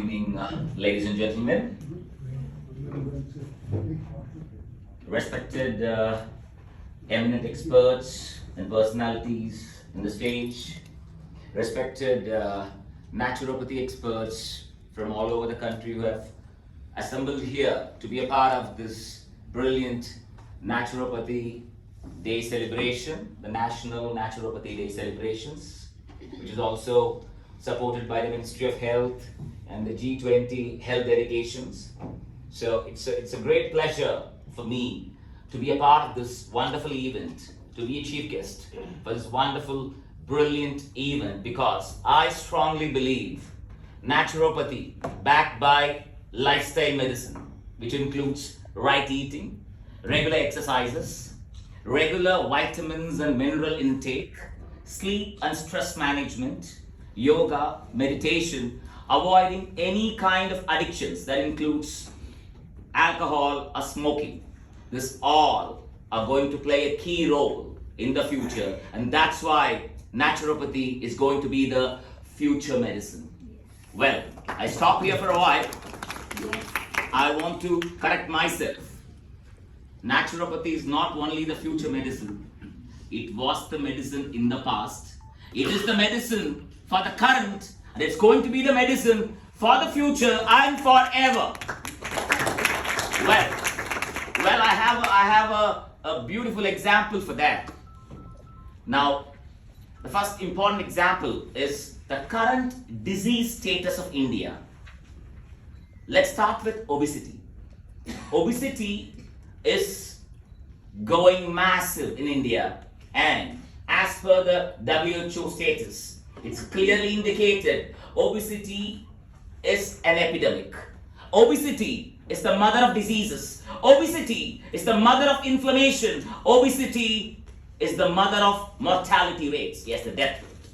evening, ladies and gentlemen. Respected eminent experts and personalities in the stage, respected naturopathy experts from all over the country who have assembled here to be a part of this brilliant Naturopathy Day celebration, the National Naturopathy Day celebrations, which is also supported by the Ministry of Health and the G20 health delegations. So it's a great pleasure for me to be a part of this wonderful event, to be a chief guest for this wonderful, brilliant event, because I strongly believe naturopathy backed by lifestyle medicine, which includes right eating, regular exercises, regular vitamins and mineral intake, sleep and stress management, yoga, meditation, avoiding any kind of addictions that includes alcohol or smoking. This all are going to play a key role in the future, and that's why naturopathy is going to be the future medicine. Well, I stop here for a while. I want to correct myself. Naturopathy is not only the future medicine. It was the medicine in the past. It is the medicine for the current, and it's going to be the medicine for the future and forever. Well, I have a beautiful example for that. Now, the first important example is the current disease status of India. Let's start with obesity. Obesity is going massive in India, and as per the WHO status, it's clearly indicated obesity is an epidemic. Obesity is the mother of diseases. Obesity is the mother of inflammation. Obesity is the mother of mortality rates, yes, the death rate.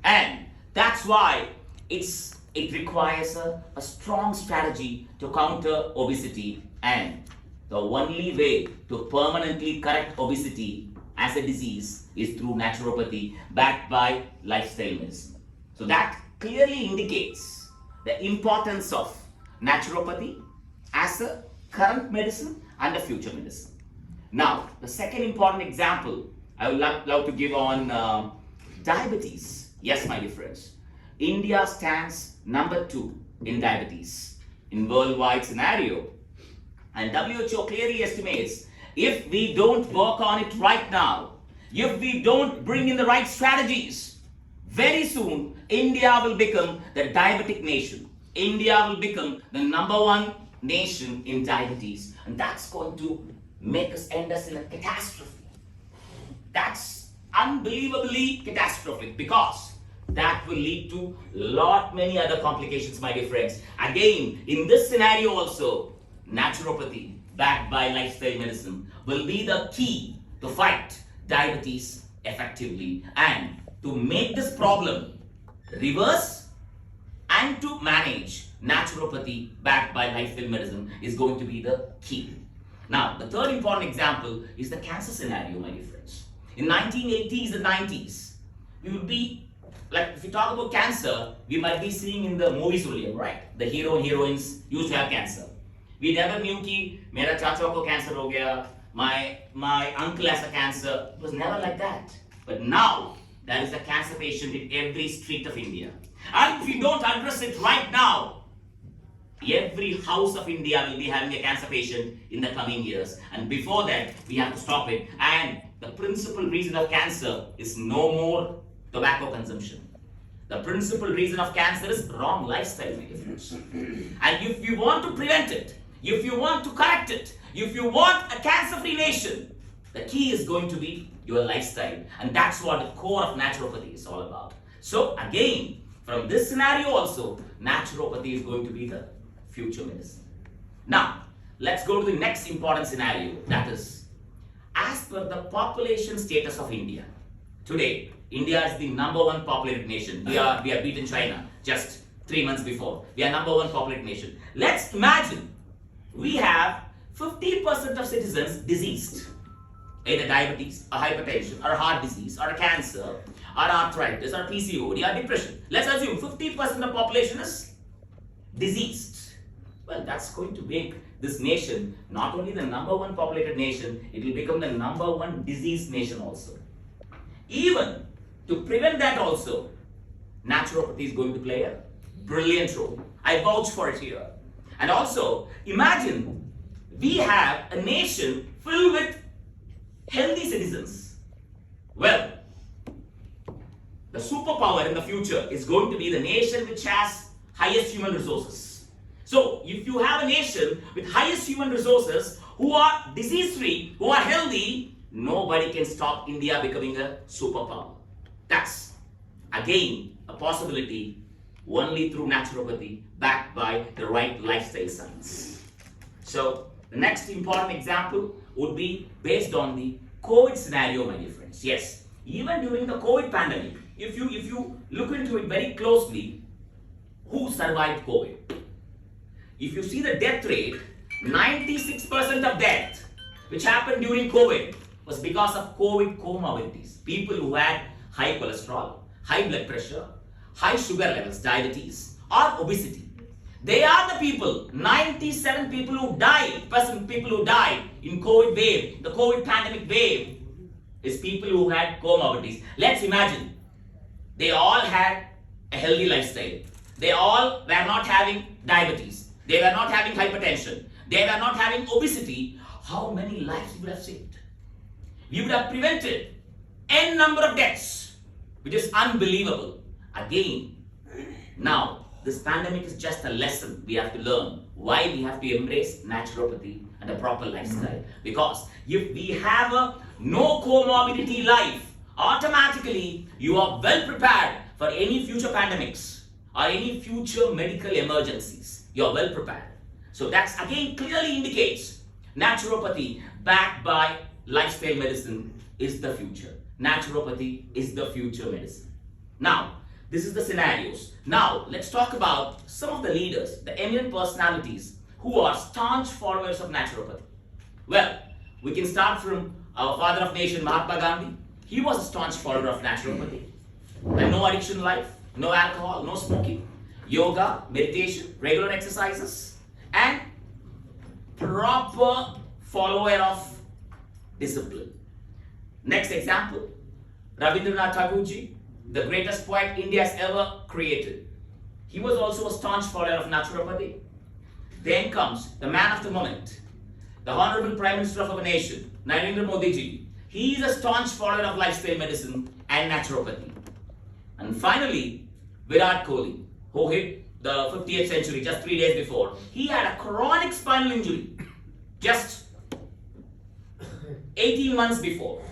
And that's why it requires a strong strategy to counter obesity, and the only way to permanently correct obesity as a disease is through naturopathy backed by lifestyle medicine. So that clearly indicates the importance of naturopathy as a current medicine and a future medicine. Now, the second important example I would love to give on diabetes. Yes, my dear friends, India stands number 2 in diabetes in worldwide scenario. And WHO clearly estimates if we don't work on it right now, if we don't bring in the right strategies, very soon India will become the diabetic nation. India will become the number 1 nation in diabetes, and that's going to make us end us in a catastrophe. That's unbelievably catastrophic, because that will lead to many other complications, my dear friends. Again, in this scenario also, naturopathy backed by lifestyle medicine will be the key to fight diabetes effectively, and to make this problem reverse and to manage, naturopathy backed by lifestyle medicine is going to be the key. Now, the third important example is the cancer scenario, my dear friends. In 1980s and 90s, we would be, like, if we talk about cancer, we might be seeing in the movies only, right? The hero and heroines used to have cancer. We never knew कि मेरा चाचा को cancer हो गया, my uncle has a cancer. It was never like that. But now there is a cancer patient in every street of India. And if we don't address it right now, every house of India will be having a cancer patient in the coming years. And before that, we have to stop it. And the principal reason of cancer is no more tobacco consumption. The principal reason of cancer is wrong lifestyle, my dear friends. And if you want to prevent it, if you want to correct it, if you want a cancer-free nation, the key is going to be your lifestyle. And that's what the core of naturopathy is all about. So again, from this scenario also, naturopathy is going to be the future medicine. Now, let's go to the next important scenario, that is, as per the population status of India. Today, India is the number 1 populated nation. We have beaten China just 3 months before. We are number 1 populated nation. Let's imagine we have 50% of citizens diseased, either diabetes or hypertension or heart disease or cancer or arthritis or PCOD or depression. Let's assume 50% of population is diseased, well, that's going to make this nation not only the number one populated nation, it will become the number one diseased nation also. Even to prevent that also, naturopathy is going to play a brilliant role. I vouch for it here. And also, imagine we have a nation filled with healthy citizens. Well, the superpower in the future is going to be the nation which has highest human resources. So, if you have a nation with highest human resources who are disease-free, who are healthy, nobody can stop India becoming a superpower. That's, again, a possibility only through naturopathy backed by the right lifestyle science. So, the next important example would be based on the COVID scenario, my dear friends. Yes, even during the COVID pandemic, if you look into it very closely, who survived COVID? If you see the death rate, 96% of death which happened during COVID was because of COVID comorbidities. People who had high cholesterol, high blood pressure, high sugar levels, diabetes, or obesity. They are the people, 97 people who died in COVID wave, the COVID pandemic wave, is people who had comorbidities. Let's imagine, they all had a healthy lifestyle. They all were not having diabetes. They were not having hypertension. They were not having obesity. How many lives we would have saved? We would have prevented n number of deaths, which is unbelievable. Again, now, this pandemic is just a lesson we have to learn why we have to embrace naturopathy and a proper lifestyle. Because if we have a no comorbidity life, automatically you are well prepared for any future pandemics or any future medical emergencies. You are well prepared. So that's again clearly indicates naturopathy backed by lifestyle medicine is the future. Naturopathy is the future medicine. Now, this is the scenarios. Now, let's talk about some of the leaders, the eminent personalities who are staunch followers of naturopathy. Well, we can start from our father of nation, Mahatma Gandhi. He was a staunch follower of naturopathy. And no addiction life, no alcohol, no smoking, yoga, meditation, regular exercises, and proper follower of discipline. Next example, Rabindranath Tagore ji, the greatest poet India has ever created. He was also a staunch follower of naturopathy. Then comes the man of the moment, the Honorable Prime Minister of our nation, Narendra Modi ji. He is a staunch follower of lifestyle medicine and naturopathy. And finally, Virat Kohli, who hit the 50th century just 3 days before. He had a chronic spinal injury just 18 months before.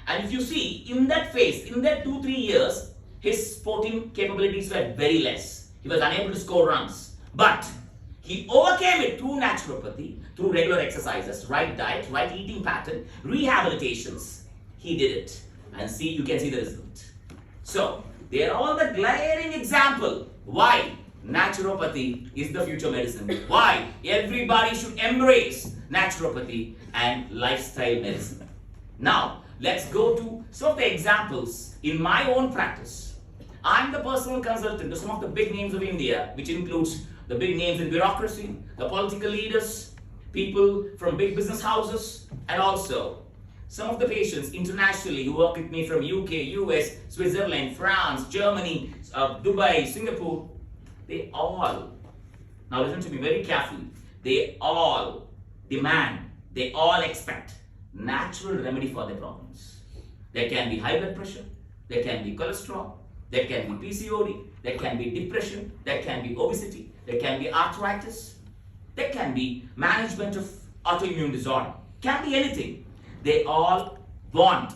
And if you see, in that phase, in that 2-3 years, his sporting capabilities were very less. He was unable to score runs. But he overcame it through naturopathy, through regular exercises, right diet, right eating pattern, rehabilitations. He did it. And see, you can see the result. So, they are all the glaring example why naturopathy is the future medicine. Why everybody should embrace naturopathy and lifestyle medicine. Now, let's go to some of the examples in my own practice. I'm the personal consultant to some of the big names of India, which includes the big names in bureaucracy, the political leaders, people from big business houses, and also some of the patients internationally who work with me from UK, US, Switzerland, France, Germany, Dubai, Singapore. They all, now listen to me very carefully, they all demand, they all expect natural remedy for their problems. There can be high blood pressure, there can be cholesterol, there can be PCOD, there can be depression, there can be obesity, there can be arthritis, there can be management of autoimmune disorder, can be anything. They all want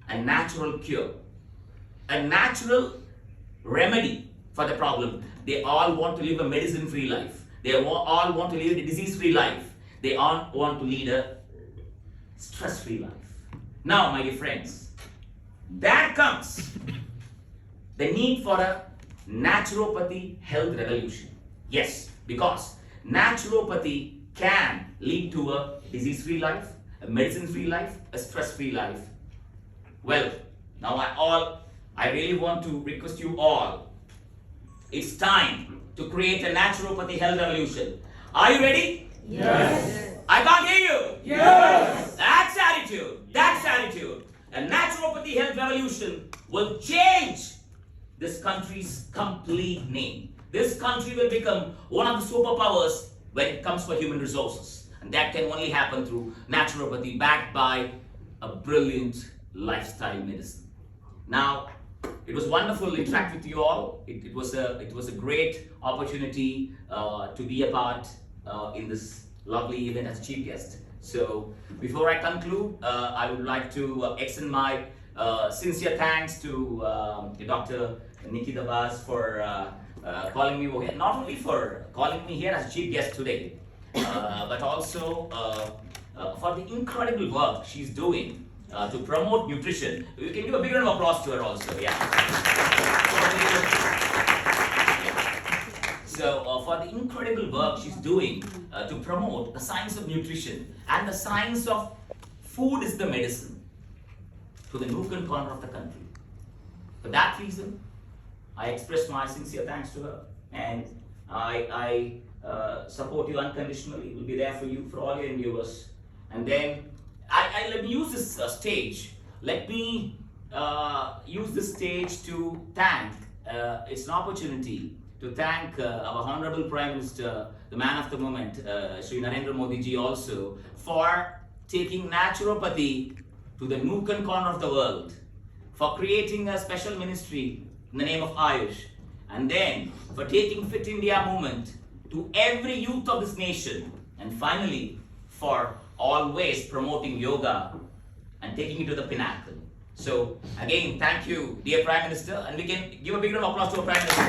a natural cure, a natural remedy for the problem. They all want to live a medicine-free life. They all want to live a disease-free life. They all want to lead a stress-free life. Now, my dear friends, that comes the need for a naturopathy health revolution. Yes, because naturopathy can lead to a disease-free life, a medicine-free life, a stress-free life. Well, now I really want to request you all. It's time to create a naturopathy health revolution. Are you ready? Yes. I can't hear you. Yes. That's attitude. That's attitude. A naturopathy health revolution will change this country's complete name. This country will become one of the superpowers when it comes for human resources. And that can only happen through naturopathy backed by a brilliant lifestyle medicine. Now, it was wonderful to interact with you all. It was a great opportunity to be a part in this lovely event as chief guest. So before I conclude, I would like to extend my sincere thanks to Dr. Nikita Bas for calling me here, not only for calling me here as chief guest today, but also for the incredible work she's doing to promote nutrition. We can give a big round of applause to her also. Yeah. So for the incredible work she's doing to promote the science of nutrition and the science of food is the medicine to the nook and corner of the country. For that reason, I express my sincere thanks to her, and I support you unconditionally. Will be there for you for all your endeavors. And then I let me use this stage. Let me use this stage to thank. It's an opportunity to thank our Honorable Prime Minister, the man of the moment, Shri Narendra Modi ji also, for taking naturopathy to the nook and corner of the world, for creating a special ministry in the name of Ayush, and then for taking Fit India movement to every youth of this nation, and finally for always promoting yoga and taking it to the pinnacle. So again, thank you, dear Prime Minister, and we can give a big round of applause to our Prime Minister.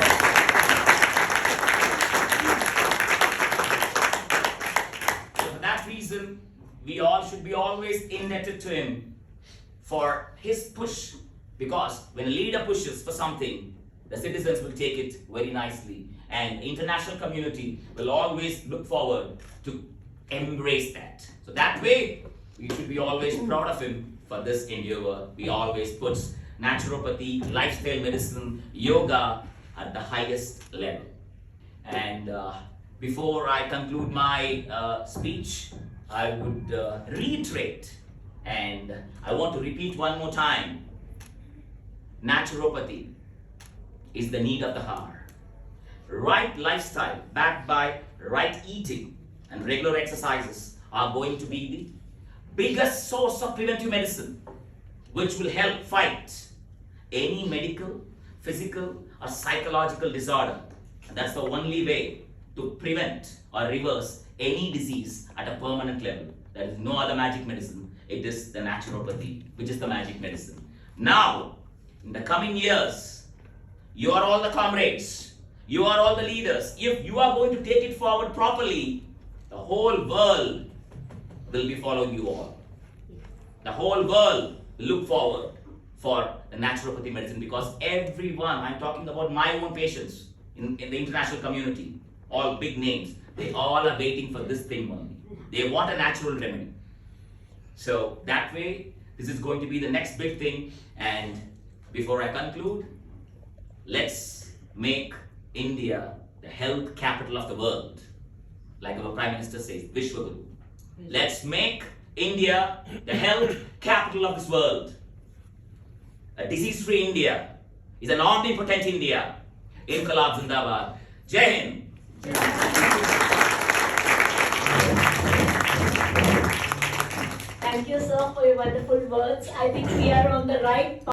So for that reason, we all should be always indebted to him for his push, because when a leader pushes for something, the citizens will take it very nicely, and the international community will always look forward to embrace that. So that way, we should be always proud of him for this endeavor. He always puts naturopathy, lifestyle medicine, yoga at the highest level. And before I conclude my speech, I would reiterate, and I want to repeat one more time, naturopathy is the need of the hour. Right lifestyle backed by right eating and regular exercises are going to be the biggest source of preventive medicine, which will help fight any medical, physical or psychological disorder. And that's the only way to prevent or reverse any disease at a permanent level. There is no other magic medicine. It is the naturopathy, which is the magic medicine. Now, in the coming years, you are all the comrades. You are all the leaders. If you are going to take it forward properly, the whole world will be following you all. The whole world will look forward for the naturopathy medicine, because everyone, I'm talking about my own patients in the international community, all big names, they all are waiting for this thing only. They want a natural remedy. So that way, this is going to be the next big thing. And before I conclude, let's make India the health capital of the world. Like our Prime Minister says, Vishwaguru. Let's make India the health capital of this world. A disease-free India is an omnipotent India. Inqilab Zindabad. Jai Hind. Thank you, sir, for your wonderful words. I think we are on the right path.